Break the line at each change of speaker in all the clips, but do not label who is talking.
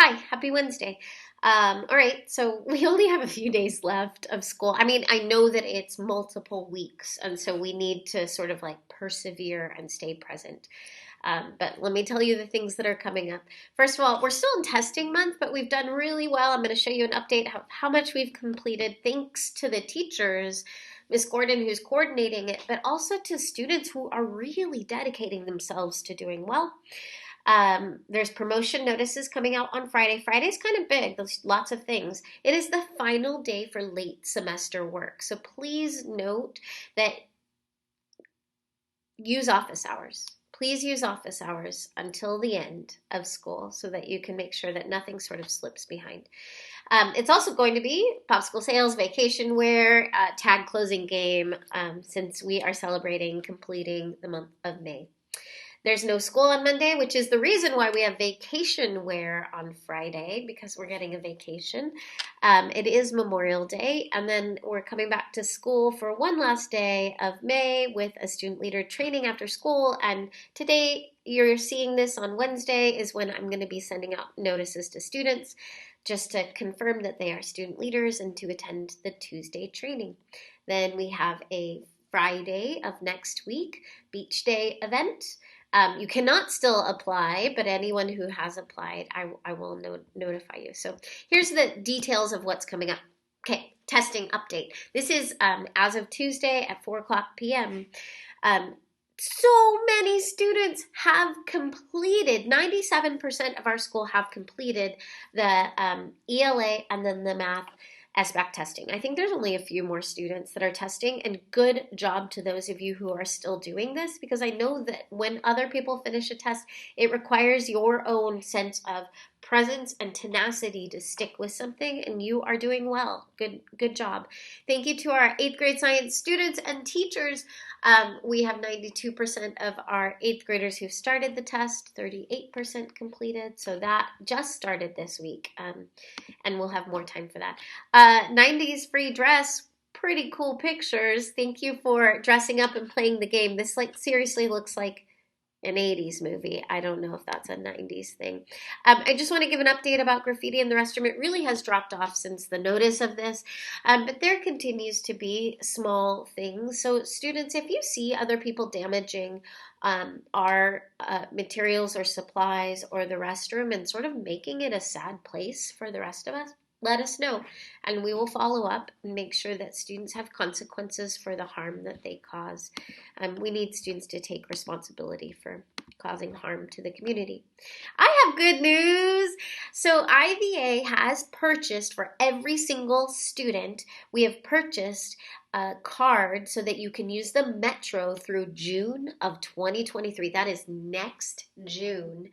Hi, happy Wednesday. All right, so we only have a few days left of school. I mean, I know that it's multiple weeks, and so we need to sort of like persevere and stay present. But let me tell you the things that are coming up. First of all, we're still in testing month, but we've done really well. I'm going to show you an update of how much we've completed thanks to the teachers, Miss Gordon, who's coordinating it, but also to students who are really dedicating themselves to doing well. There's promotion notices coming out on Friday. Friday's kind of big. There's lots of things. It is the final day for late semester work. So please note that use office hours. Please use office hours until the end of school so that you can make sure that nothing sort of slips behind. It's also going to be popsicle sales, vacation wear, tag closing game, since we are celebrating completing the month of May. There's no school on Monday, which is the reason why we have vacation wear on Friday, because we're getting a vacation. It is Memorial Day, and then we're coming back to school for one last day of May with a student leader training after school. And today, you're seeing this on Wednesday, is when I'm going to be sending out notices to students just to confirm that they are student leaders and to attend the Tuesday training. Then we have a Friday of next week, beach day event. You cannot still apply, but anyone who has applied, I will notify you. So here's the details of what's coming up. Okay, testing update. This is as of Tuesday at 4 o'clock p.m. So many students have completed, 97% of our school have completed the ELA and then the math SBAC testing. I think there's only a few more students that are testing, and good job to those of you who are still doing this, because I know that when other people finish a test, it requires your own sense of presence and tenacity to stick with something, and you are doing well. Good job. Thank you to our 8th grade science students and teachers. We have 92% of our 8th graders who've started the test, 38% completed, so that just started this week, and we'll have more time for that. 90s free dress, pretty cool pictures. Thank you for dressing up and playing the game. This seriously looks like an 80s movie. I don't know if that's a 90s thing. I just want to give an update about graffiti in the restroom. It really has dropped off since the notice of this, but there continues to be small things. So students, if you see other people damaging our materials or supplies or the restroom and sort of making it a sad place for the rest of us, let us know, and we will follow up and make sure that students have consequences for the harm that they cause. We need students to take responsibility for causing harm to the community. I have good news. So IVA has purchased for every single student, we have purchased a card so that you can use the Metro through June of 2023. That is next June.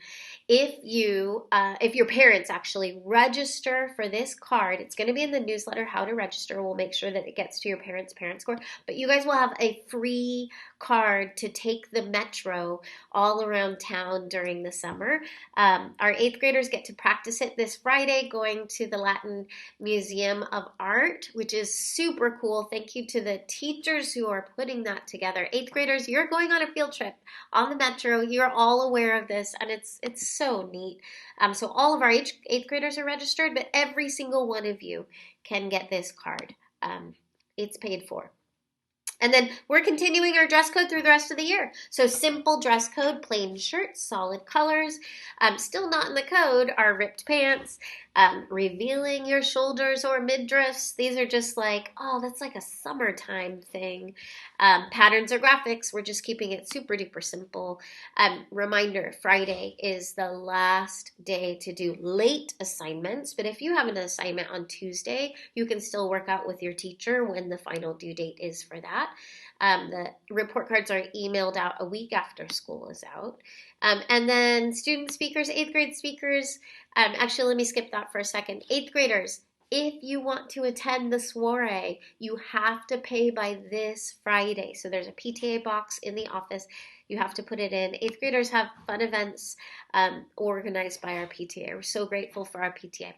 If your parents actually register for this card, it's going to be in the newsletter how to register. We'll make sure that it gets to your parents' parent score, but you guys will have a free card to take the Metro all around town during the summer. Our 8th graders get to practice it this Friday, going to the Latin Museum of Art, which is super cool. Thank you to the teachers who are putting that together. 8th graders, you're going on a field trip on the Metro. You're all aware of this, and it's so neat. So all of our 8th graders are registered, but every single one of you can get this card. It's paid for. And then we're continuing our dress code through the rest of the year. So simple dress code, plain shirts, solid colors. Still not in the code are ripped pants, revealing your shoulders or midriffs. These are just like, oh, that's like a summertime thing. Patterns or graphics, we're just keeping it super duper simple. Reminder, Friday is the last day to do late assignments, but if you have an assignment on Tuesday, you can still work out with your teacher when the final due date is for that. The report cards are emailed out a week after school is out. And then student speakers, 8th grade speakers, actually let me skip that for a second. 8th graders, if you want to attend the soiree, you have to pay by this Friday. So there's a PTA box in the office. You have to put it in. 8th graders have fun events organized by our PTA. We're so grateful for our PTA.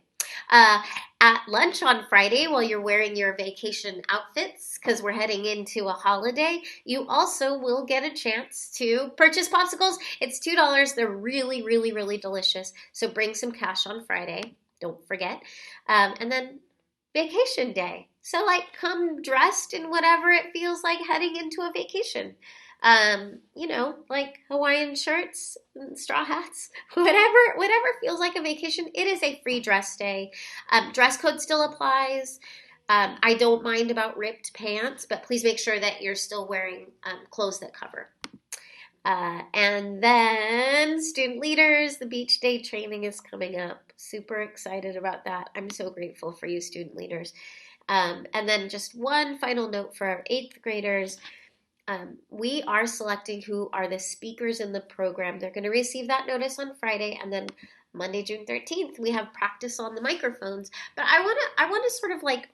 At lunch on Friday, while you're wearing your vacation outfits, because we're heading into a holiday, you also will get a chance to purchase popsicles. It's $2. They're really, really, really delicious. So bring some cash on Friday. Don't forget. And then vacation day. So, like, come dressed in whatever it feels like heading into a vacation. Like Hawaiian shirts, straw hats, whatever feels like a vacation. It is a free dress day. Dress code still applies. I don't mind about ripped pants, but please make sure that you're still wearing clothes that cover. And then student leaders, the beach day training is coming up. Super excited about that. I'm so grateful for you, student leaders. And then just one final note for our 8th graders. We are selecting who are the speakers in the program. They're going to receive that notice on Friday, and then Monday, June 13th, we have practice on the microphones. But I want to sort of like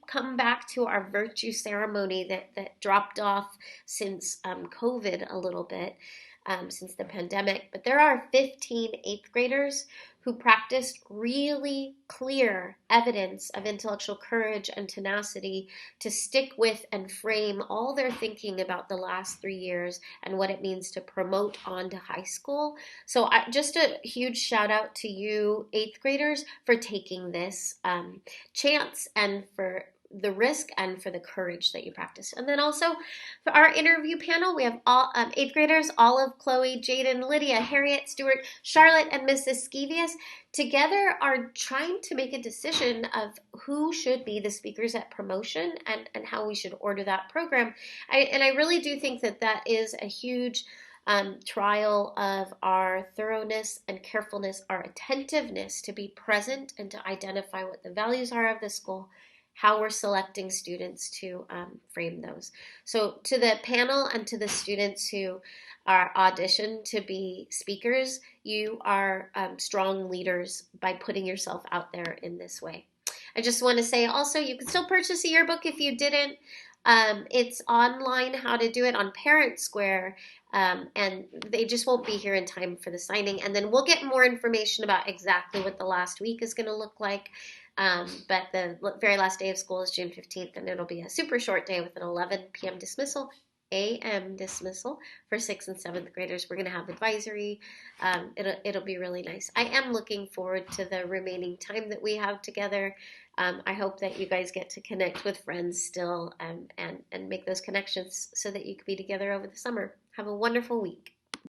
come back to our virtue ceremony that dropped off since COVID a little bit, since the pandemic. But there are 15 8th graders who practiced really clear evidence of intellectual courage and tenacity to stick with and frame all their thinking about the last 3 years and what it means to promote on to high school. So just a huge shout out to you, 8th graders, for taking this chance and for the risk and for the courage that you practice. And then also for our interview panel, we have all 8th graders, Olive, Chloe, Jaden, Lydia, Harriet, Stuart, Charlotte, and Mrs. Skevius together are trying to make a decision of who should be the speakers at promotion and how we should order that program. I really do think that is a huge trial of our thoroughness and carefulness, our attentiveness to be present and to identify what the values are of the school, how we're selecting students to frame those. So to the panel and to the students who are auditioned to be speakers, you are strong leaders by putting yourself out there in this way. I just want to say also, you can still purchase a yearbook if you didn't. It's online how to do it on Parent Square, and they just won't be here in time for the signing. And then we'll get more information about exactly what the last week is going to look like. But the very last day of school is June 15th, and it'll be a super short day with an 11 p.m. dismissal, a.m. dismissal for 6th and 7th graders. We're going to have advisory. It'll be really nice. I am looking forward to the remaining time that we have together. I hope that you guys get to connect with friends still and make those connections so that you can be together over the summer. Have a wonderful week.